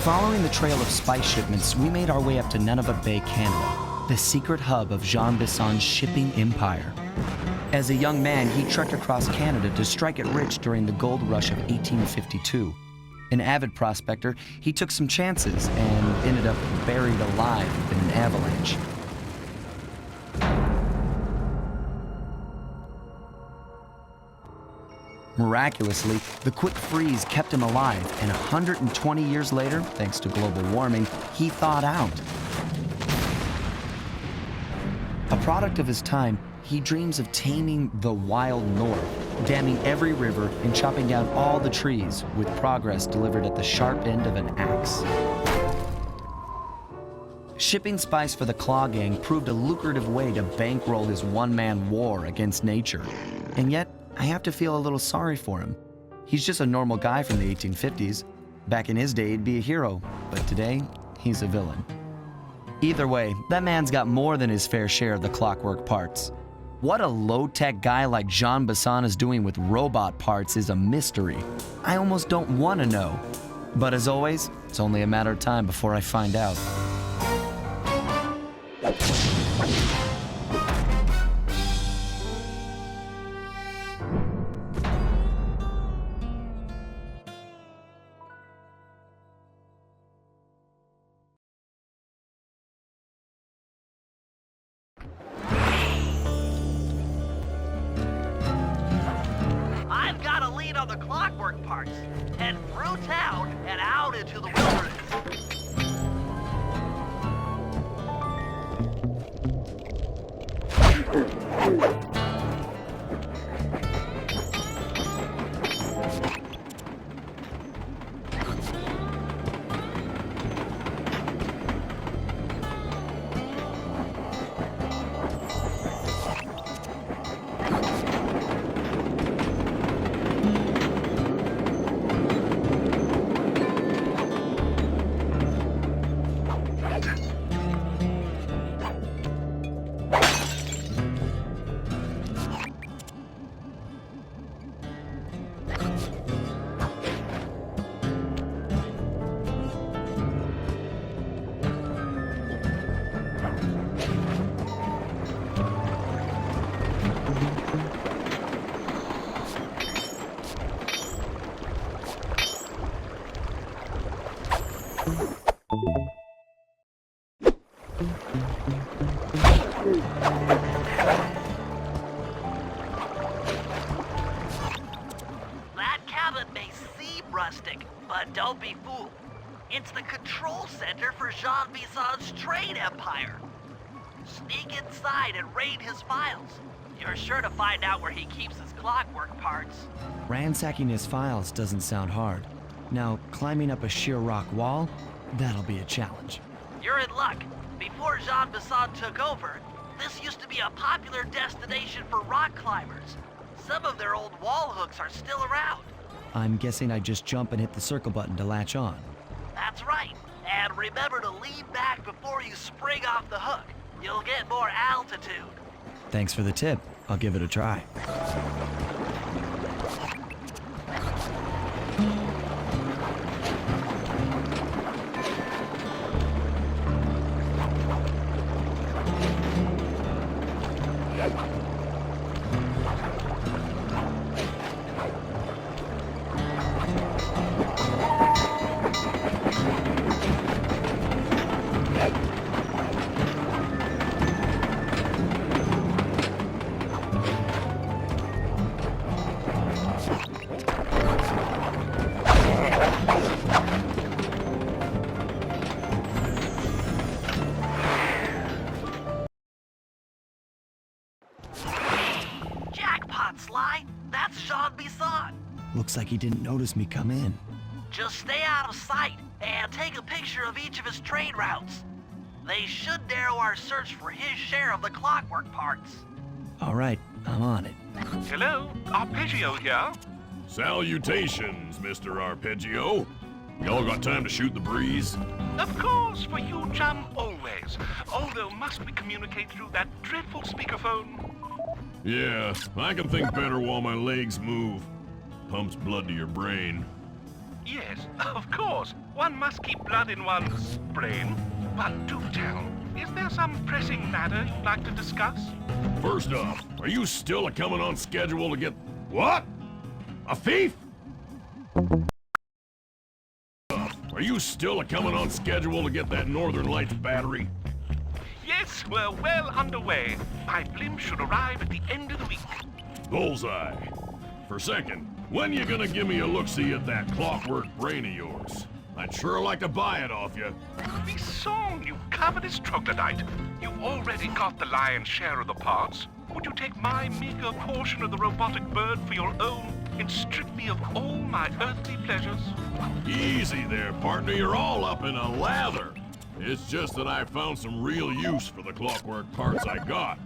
Following the trail of spice shipments, we made our way up to Nunavut Bay, Canada, the secret hub of Jean Bisson's shipping empire. As a young man, he trekked across Canada to strike it rich during the gold rush of 1852. An avid prospector, he took some chances and ended up buried alive in an avalanche. Miraculously, the quick freeze kept him alive, and 120 years later, thanks to global warming, he thawed out. A product of his time, he dreams of taming the wild north, damming every river and chopping down all the trees, with progress delivered at the sharp end of an axe. Shipping spice for the Claw Gang proved a lucrative way to bankroll his one-man war against nature. And yet, I have to feel a little sorry for him. He's just a normal guy from the 1850s. Back in his day, he'd be a hero, but today, he's a villain. Either way, that man's got more than his fair share of the clockwork parts. What a low-tech guy like Jean Bisson is doing with robot parts is a mystery. I almost don't want to know. But as always, it's only a matter of time before I find out. On the clockwork parts. Head through town and out into the wilderness. That cabin may seem rustic, but don't be fooled. It's the control center for Jean Bisson's trade empire. Sneak inside and raid his files. You're sure to find out where he keeps his clockwork parts. Ransacking his files doesn't sound hard. Now, climbing up a sheer rock wall, that'll be a challenge. You're in luck. Before Jean Bisson took over, this used to be a popular destination for rock climbers. Some of their old wall hooks are still around. I'm guessing I just jump and hit the circle button to latch on. That's right. And remember to lean back before you spring off the hook. You'll get more altitude. Thanks for the tip. I'll give it a try. That's Jean Bisson. Looks like he didn't notice me come in. Just stay out of sight and take a picture of each of his trade routes. They should narrow our search for his share of the clockwork parts. All right, I'm on it. Hello, Arpeggio here. Salutations, Mr. Arpeggio. Y'all got time to shoot the breeze? Of course, for you, chum, always. Although must we communicate through that dreadful speakerphone? Yeah, I can think better while my legs move. Pumps blood to your brain. Yes, of course. One must keep blood in one's brain. But do tell, is there some pressing matter you'd like to discuss? First off, are you still coming on schedule to get... What? A thief? Are you still coming on schedule to get that Northern Lights battery? Yes, we're well underway. My blimp should arrive at the end of the week. Bullseye. For second, when you gonna give me a look-see at that clockwork brain of yours? I'd sure like to buy it off you. Be song, you covetous troglodyte. You've already got the lion's share of the parts. Would you take my meager portion of the robotic bird for your own and strip me of all my earthly pleasures? Easy there, partner. You're all up in a lather. It's just that I found some real use for the clockwork parts I got.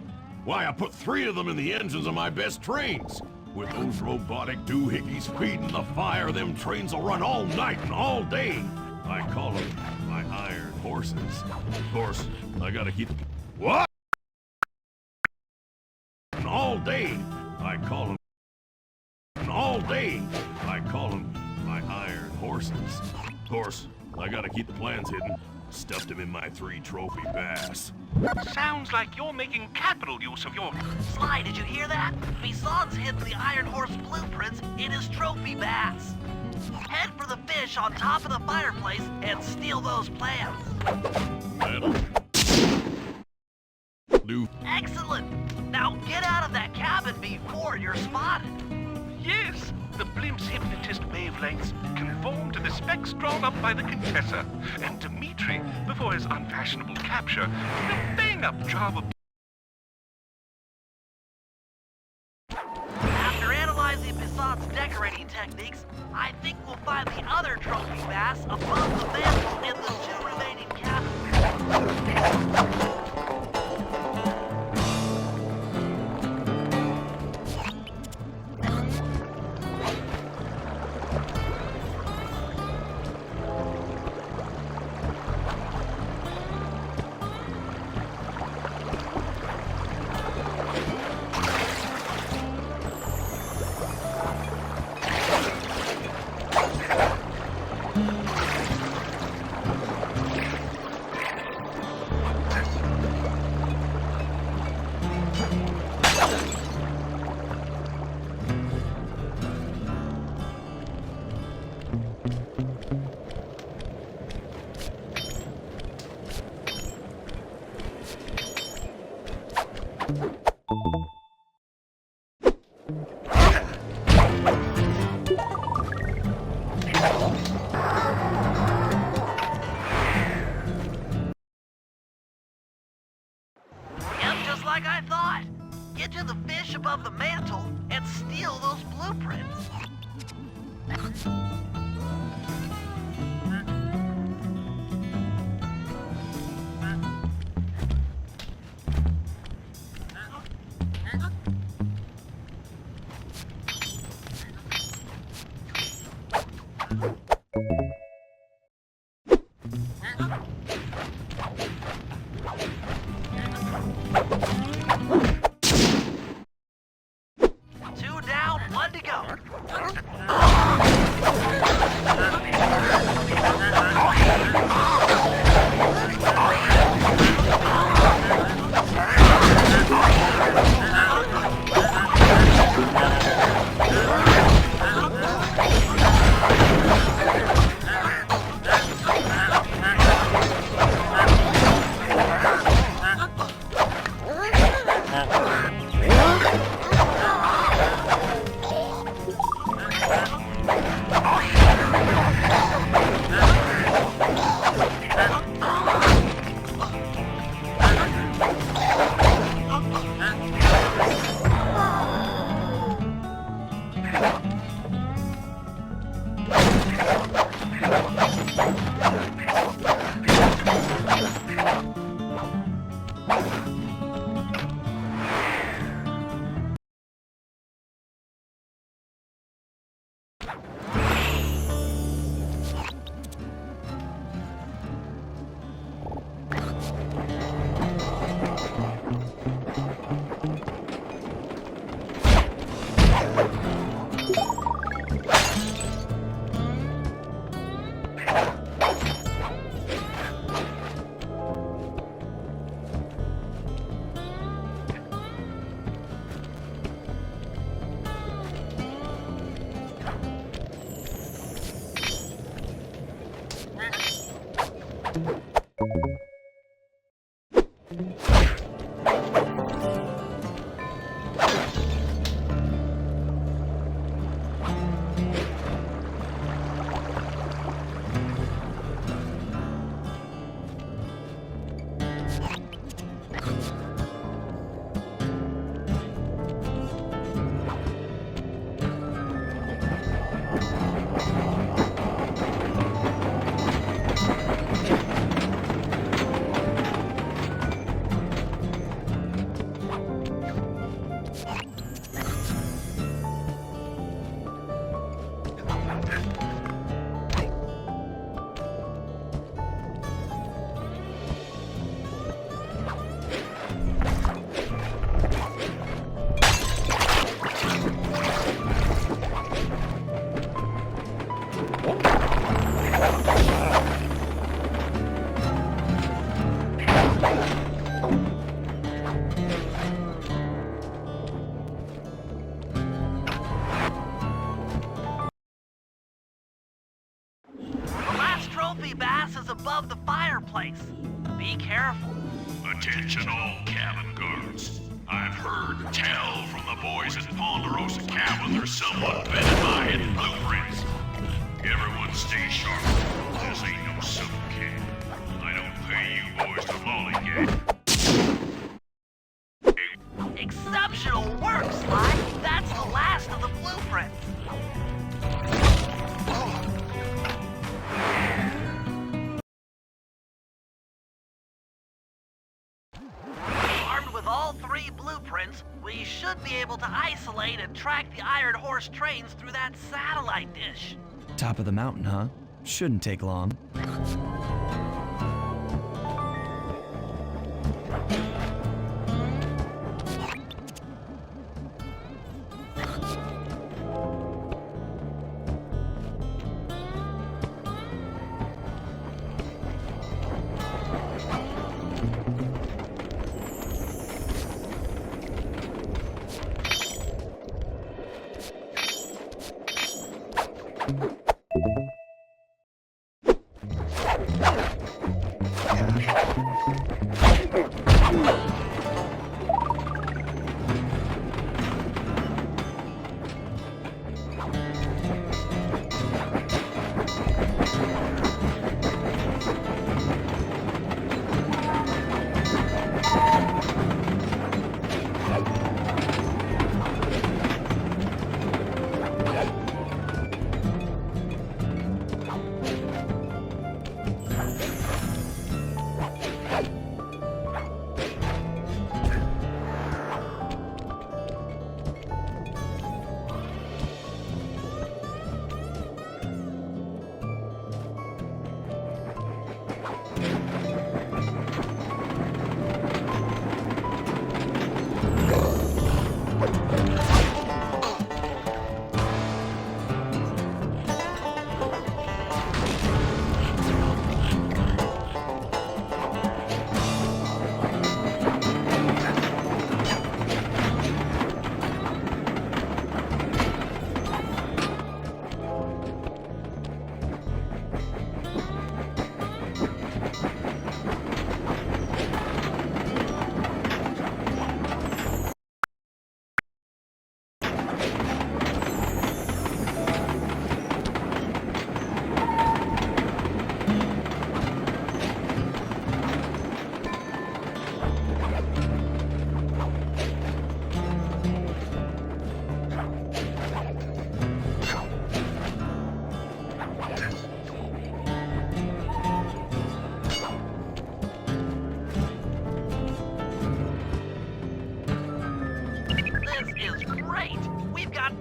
Why, I put 3 of them in the engines of my best trains. With those robotic doohickeys feeding the fire, them trains will run all night and all day. I call them my iron horses. Of course, I gotta keep... What? All day. I call them... All day. I call them my iron horses. Of course, I gotta keep the plans hidden. Stuffed them in my 3 trophy bass. Sounds like you're making capital use of your... Sly, did you hear that? Bison's hidden the Iron Horse blueprints in his trophy bass. Head for the fish on top of the fireplace and steal those plans. That'll... do. Excellent! Now get out of that cabin before you're spotted. Yes, the blimp's hypnotist wavelengths conform to the specs drawn up by the Contessa, and Dimitri, before his unfashionable capture, did a bang-up job of... After analyzing Bison's decorating techniques, I think we'll find the other trophy bass above the mantle in the 2 remaining cabins. Like I thought. Get to the fish above the mantle and steal those blueprints. above the fireplace. Be careful. Attention all cabin guards. I've heard tell from the boys at Ponderosa Cabin there's someone bedded by hidden blueprints. Everyone stay sharp. This ain't no summer camp. I don't pay you boys to lollygag. Exceptional work, Sly. That's the last of the blueprints. Armed with all 3 blueprints, we should be able to isolate and track the Iron Horse trains through that satellite dish. Top of the mountain, huh? Shouldn't take long.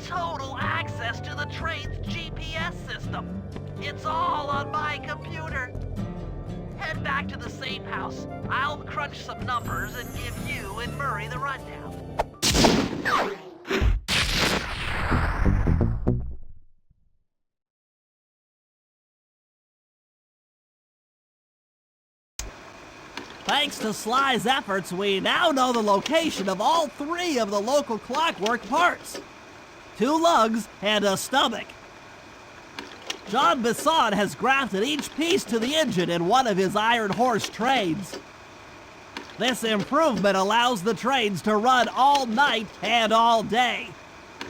total access to the train's GPS system. It's all on my computer. Head back to the safe house. I'll crunch some numbers and give you and Murray the rundown. Thanks to Sly's efforts, we now know the location of all 3 of the local clockwork parts. 2 lugs and a stomach. John Bisson has grafted each piece to the engine in one of his Iron Horse trains. This improvement allows the trains to run all night and all day.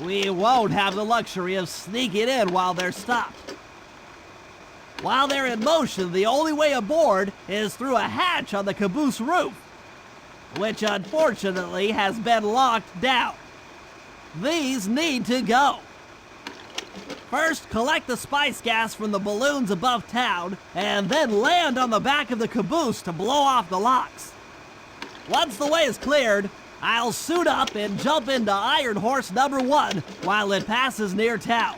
We won't have the luxury of sneaking in while they're stopped. While they're in motion, the only way aboard is through a hatch on the caboose roof, which unfortunately has been locked down. These need to go. First, collect the spice gas from the balloons above town, and then land on the back of the caboose to blow off the locks. Once the way is cleared, I'll suit up and jump into Iron Horse number 1 while it passes near town.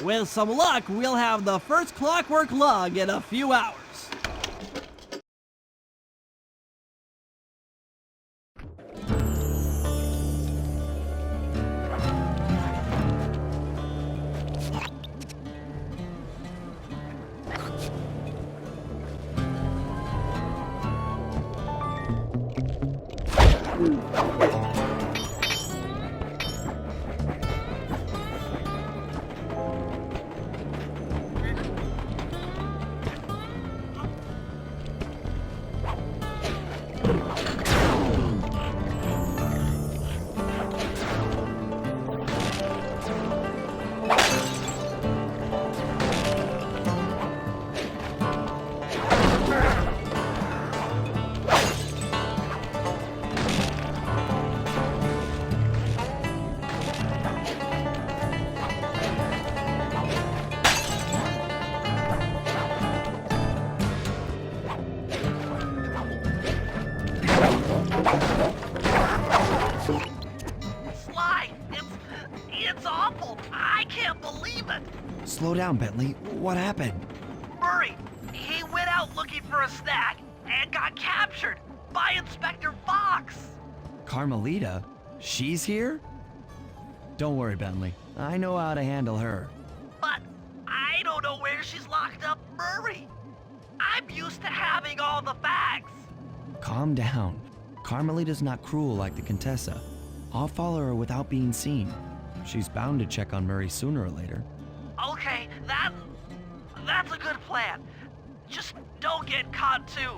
With some luck, we'll have the first clockwork lug in a few hours. Slow down, Bentley. What happened? Murray, he went out looking for a snack and got captured by Inspector Fox. Carmelita? She's here? Don't worry, Bentley. I know how to handle her. But I don't know where she's locked up, Murray. I'm used to having all the facts. Calm down. Carmelita's not cruel like the Contessa. I'll follow her without being seen. She's bound to check on Murray sooner or later. Okay, that's a good plan. Just don't get caught too.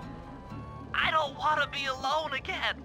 I don't want to be alone again.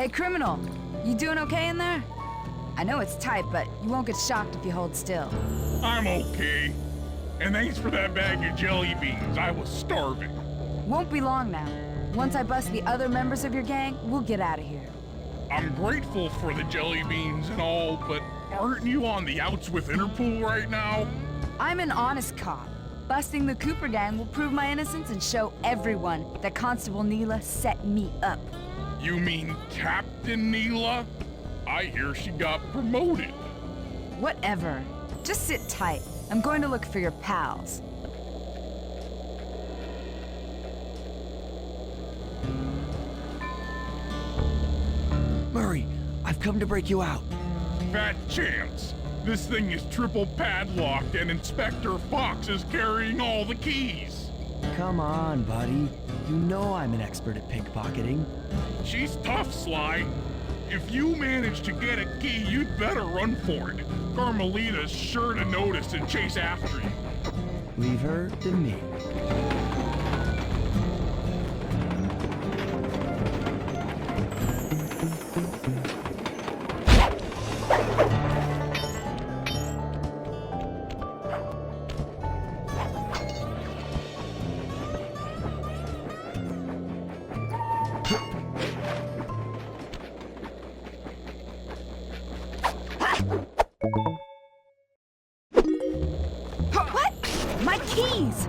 Hey, criminal, you doing okay in there? I know it's tight, but you won't get shocked if you hold still. I'm okay. And thanks for that bag of jelly beans. I was starving. Won't be long now. Once I bust the other members of your gang, we'll get out of here. I'm grateful for the jelly beans and all, but aren't you on the outs with Interpol right now? I'm an honest cop. Busting the Cooper gang will prove my innocence and show everyone that Constable Neela set me up. You mean Captain Neela? I hear she got promoted. Whatever. Just sit tight. I'm going to look for your pals. Murray, I've come to break you out. Fat chance. This thing is triple padlocked and Inspector Fox is carrying all the keys. Come on, buddy. You know I'm an expert at pickpocketing. She's tough, Sly. If you manage to get a key, you'd better run for it. Carmelita's sure to notice and chase after you. Leave her to me. What? My keys!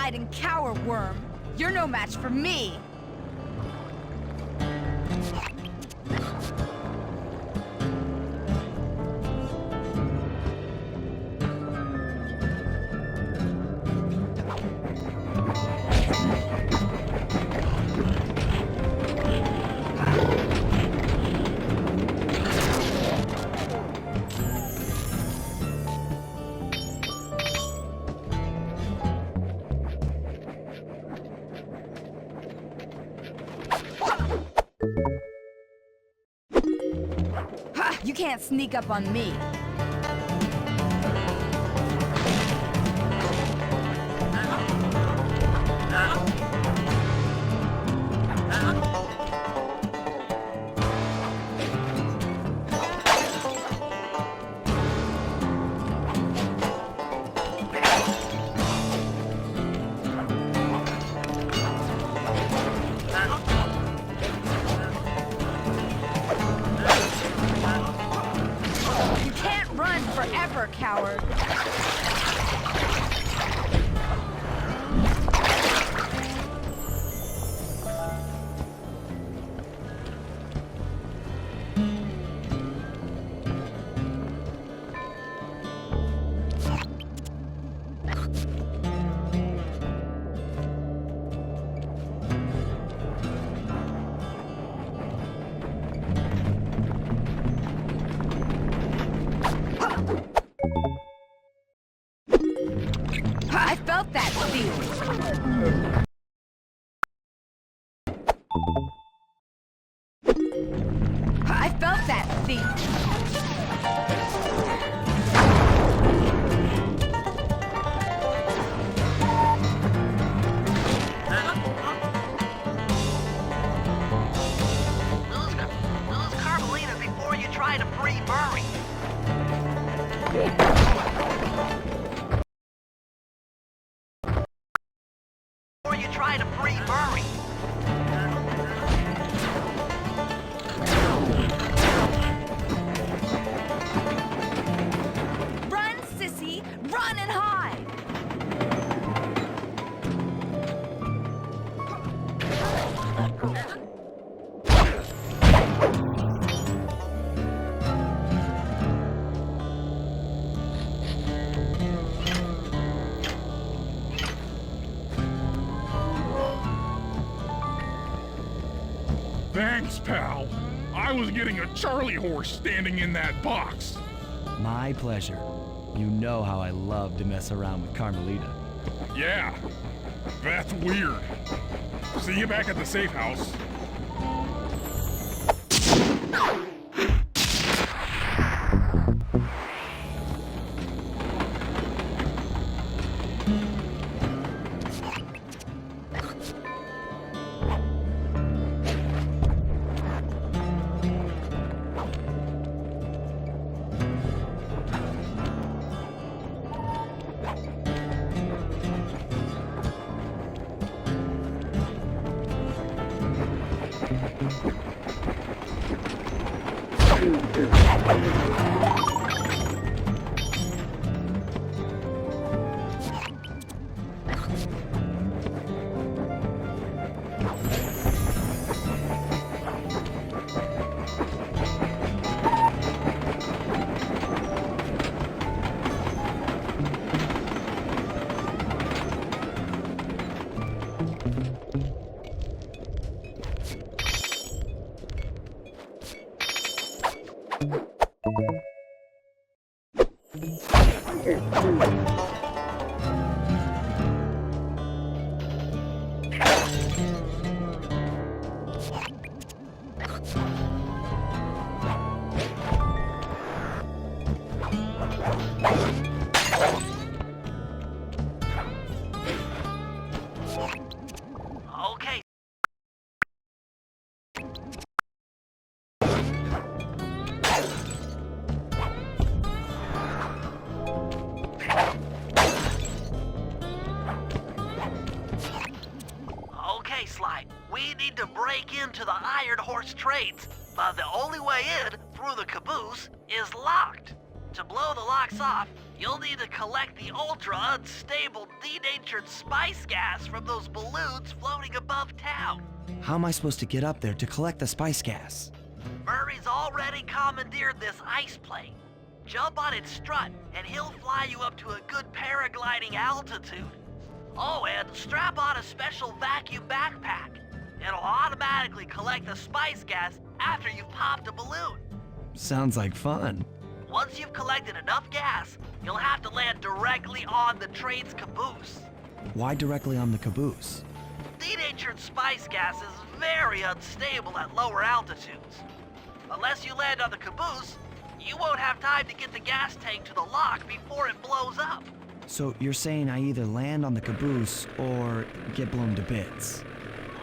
hide and cower, worm. You're no match for me. Ha! You can't sneak up on me. You can't run forever, coward. I felt that feeling. I felt that feeling. Lose Carmelita before you try to free Murray. Before you try to free Murray. Run, sissy! Run and hide! Thanks, pal. I was getting a Charlie horse standing in that box. My pleasure. You know how I love to mess around with Carmelita. Yeah, that's weird. See you back at the safe house. Okay. Okay, Sly. We need to break into the Iron Horse trades, but the only way in through the caboose is locked. To blow the locks off, You'll need to collect the ultra-unstable denatured spice gas from those balloons floating above town. How am I supposed to get up there to collect the spice gas? Murray's already commandeered this ice plane. Jump on its strut, and he'll fly you up to a good paragliding altitude. Oh, and strap on a special vacuum backpack. It'll automatically collect the spice gas after you've popped a balloon. Sounds like fun. Once you've collected enough gas, you'll have to land directly on the train's caboose. Why directly on the caboose? Denatured spice gas is very unstable at lower altitudes. Unless you land on the caboose, you won't have time to get the gas tank to the lock before it blows up. So you're saying I either land on the caboose or get blown to bits?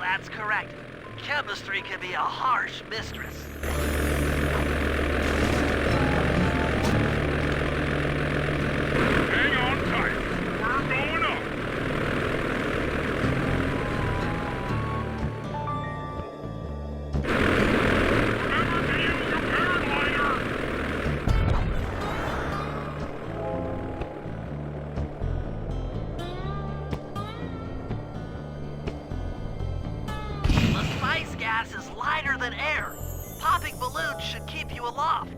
That's correct. Chemistry can be a harsh mistress. Hang on tight. We're going up. Remember to use your paraglider. The spice gas is lighter than air. Popping balloons should keep you aloft.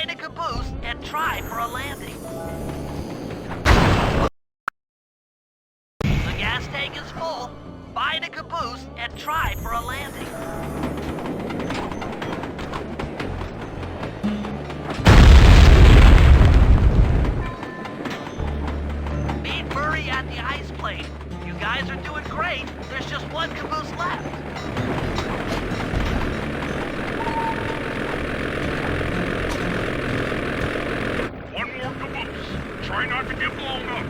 find a caboose and try for a landing. The gas tank is full. Find a caboose and try for a landing. Meet Murray at the ice plate. You guys are doing great. There's just one caboose left. One more caboose. Try not to get blown up.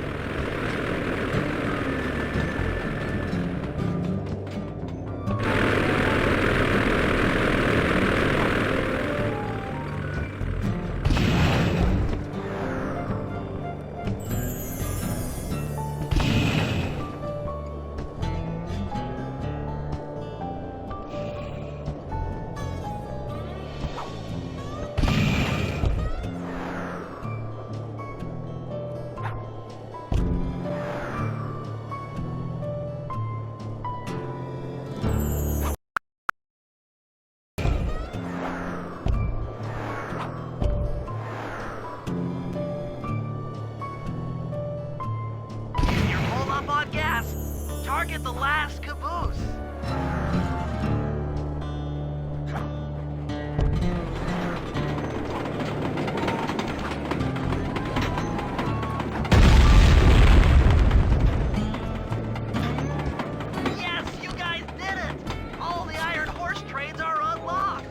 You're full up on gas. Target the last caboose. Yes, you guys did it! All the Iron Horse trains are unlocked!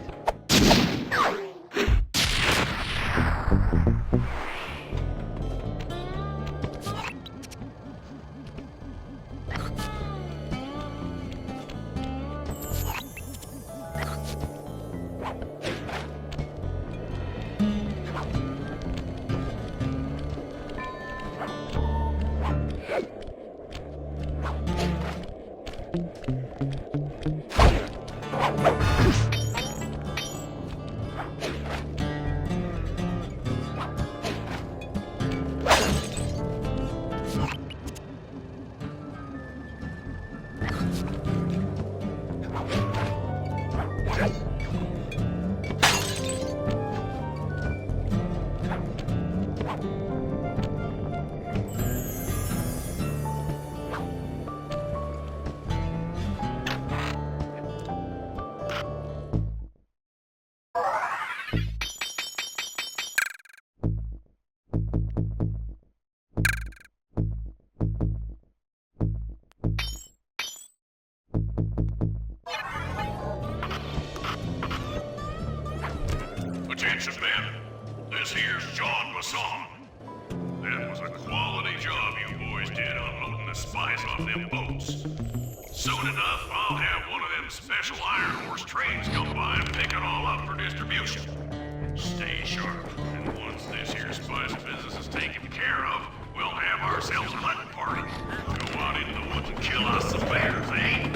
Attention, men. This here's John Basson. That was a quality job you boys did unloading the spice off them boats. Soon enough, I'll have one of them special Iron Horse trains come by and pick it all up for distribution. Stay sharp, and once this here spice business is taken care of, we'll have ourselves a hunting party. Go out into the woods and kill us some bears, eh?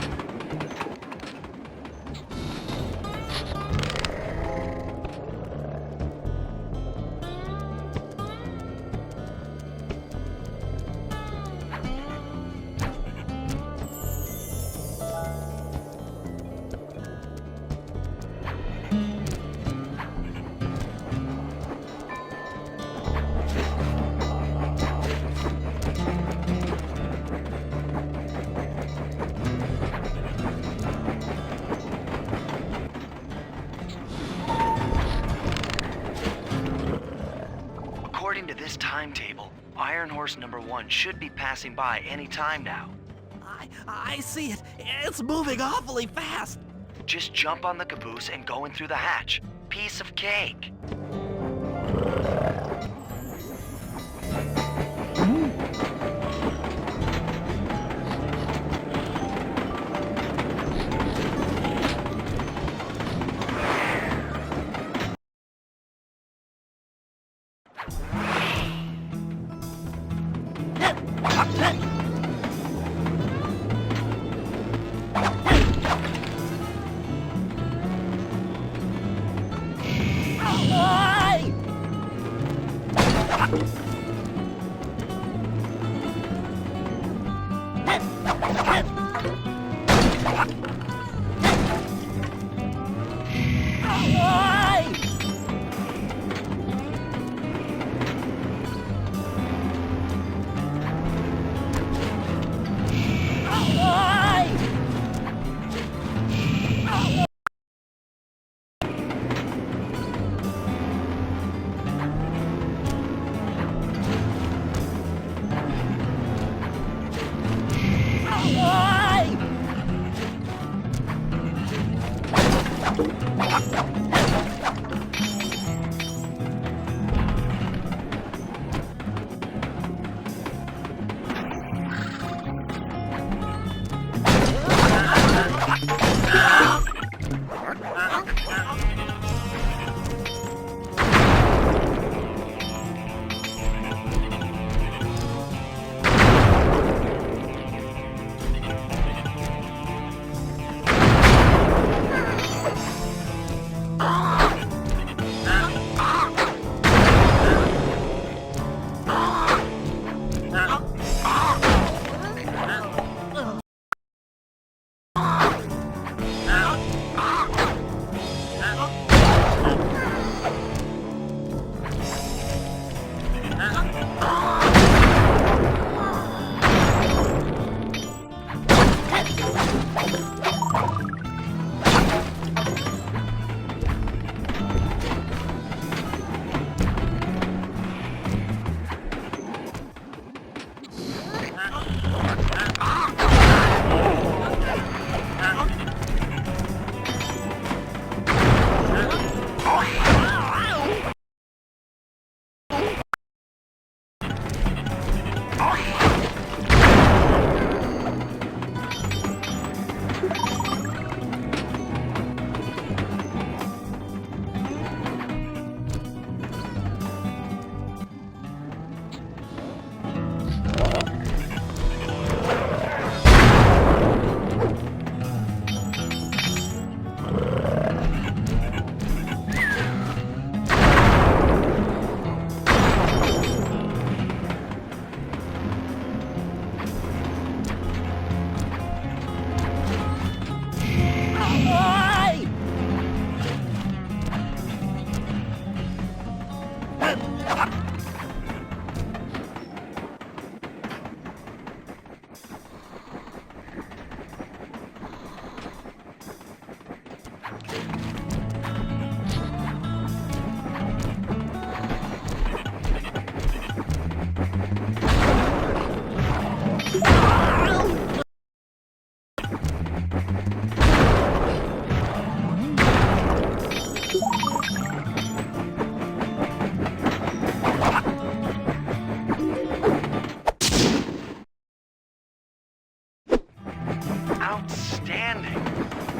According to this timetable, Iron Horse number 1 should be passing by any time now. I see it. It's moving awfully fast. Just jump on the caboose and go in through the hatch. Piece of cake.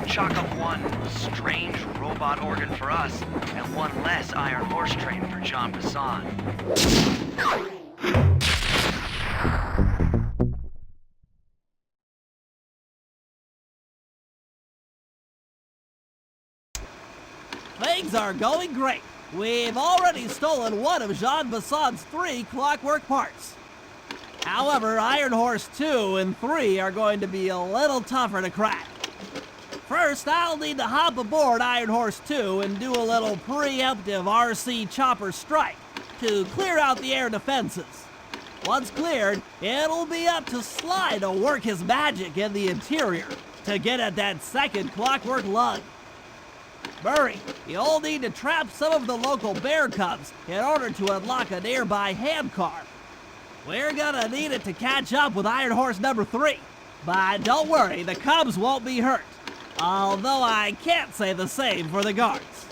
Chalk up one strange robot organ for us, and one less Iron Horse train for John Bassan. Things are going great. We've already stolen one of Jean Bassan's 3 clockwork parts. However, Iron Horse 2 and 3 are going to be a little tougher to crack. First, I'll need to hop aboard Iron Horse 2 and do a little preemptive RC chopper strike to clear out the air defenses. Once cleared, it'll be up to Sly to work his magic in the interior to get at that second clockwork lug. Murray, you'll need to trap some of the local bear cubs in order to unlock a nearby hand car. We're gonna need it to catch up with Iron Horse number 3. But don't worry, the cubs won't be hurt. Although I can't say the same for the guards.